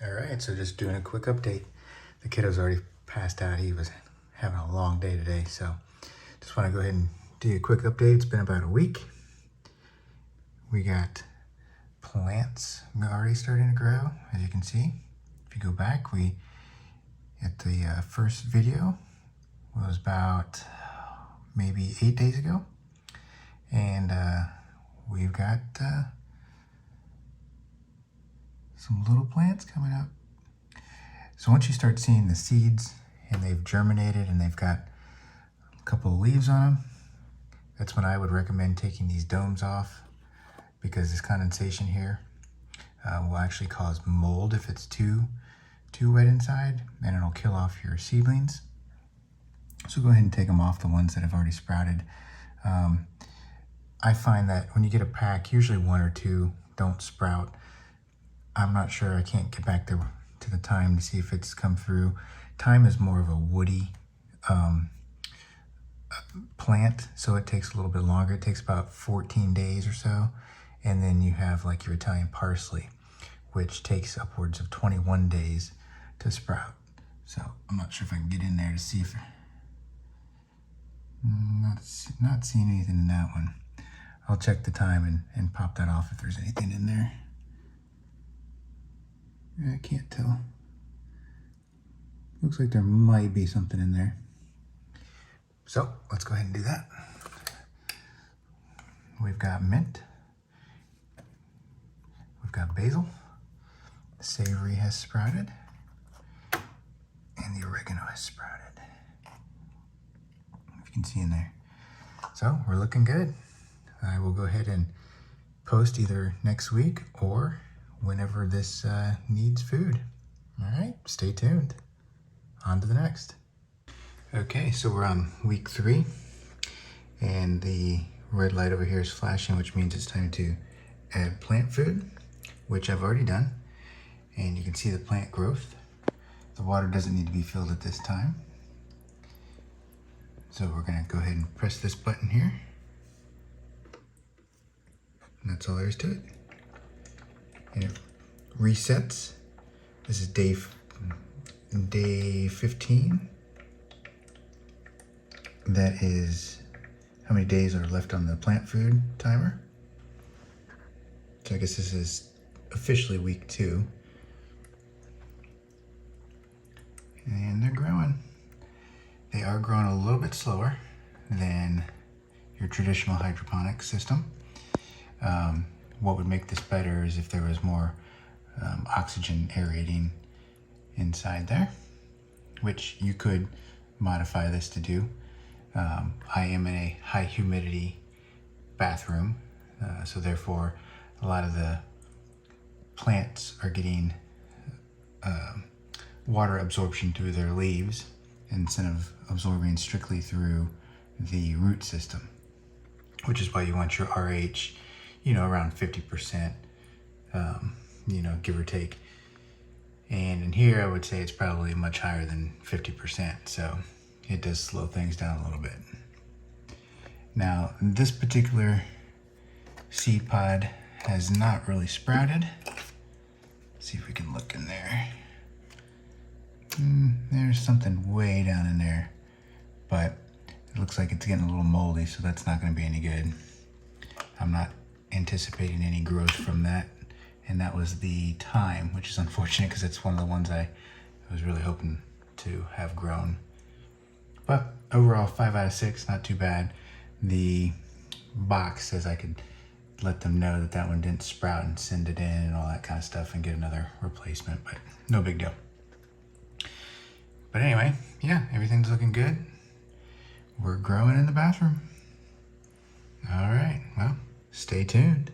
All right, so just doing a quick update. The kiddo's already passed out. He was having a long day today, so just want to go ahead and do a quick update. It's been about a week. We got plants already starting to grow, as you can see. If you go back, at the first video was about maybe 8 days ago, and we've got some little plants coming up. So once you start seeing the seeds and they've germinated and they've got a couple of leaves on them, that's when I would recommend taking these domes off, because this condensation here will actually cause mold if it's too wet inside, and it'll kill off your seedlings. So go ahead and take them off, the ones that have already sprouted. I find that when you get a pack, usually one or two don't sprout. I'm not sure, I can't get back there to the thyme to see if it's come through. Thyme is more of a woody plant, so it takes a little bit longer. It takes about 14 days or so. And then you have like your Italian parsley, which takes upwards of 21 days to sprout. So I'm not sure if I can get in there to see if, not seeing anything in that one. I'll check the thyme and pop that off if there's anything in there. I can't tell. Looks like there might be something in there. So let's go ahead and do that. We've got mint. We've got basil. The savory has sprouted. And the oregano has sprouted. If you can see in there. So we're looking good. I will go ahead and post either next week or whenever this needs food. All right, stay tuned. On to the next. Okay, so we're on week 3, and the red light over here is flashing, which means it's time to add plant food, which I've already done. And you can see the plant growth. The water doesn't need to be filled at this time. So we're gonna go ahead and press this button here. And that's all there is to it. And it resets. This is day 15. That is how many days are left on the plant food timer. So I guess this is officially week 2. And they're growing. They are growing a little bit slower than your traditional hydroponic system. What would make this better is if there was more oxygen aerating inside there, which you could modify this to do. I am in a high humidity bathroom, so therefore a lot of the plants are getting water absorption through their leaves instead of absorbing strictly through the root system, which is why you want your RH, around 50%, give or take. And in here, I would say it's probably much higher than 50%. So it does slow things down a little bit. Now, this particular seed pod has not really sprouted. Let's see if we can look in there. There's something way down in there, but it looks like it's getting a little moldy, so that's not going to be any good. I'm not anticipating any growth from that, and that was the thyme, which is unfortunate because it's one of the ones I was really hoping to have grown. But overall, 5 out of 6, not too bad. The box says I could let them know that one didn't sprout and send it in and all that kind of stuff and get another replacement, but no big deal. But anyway, yeah, everything's looking good. We're growing in the bathroom. All right, well, stay tuned.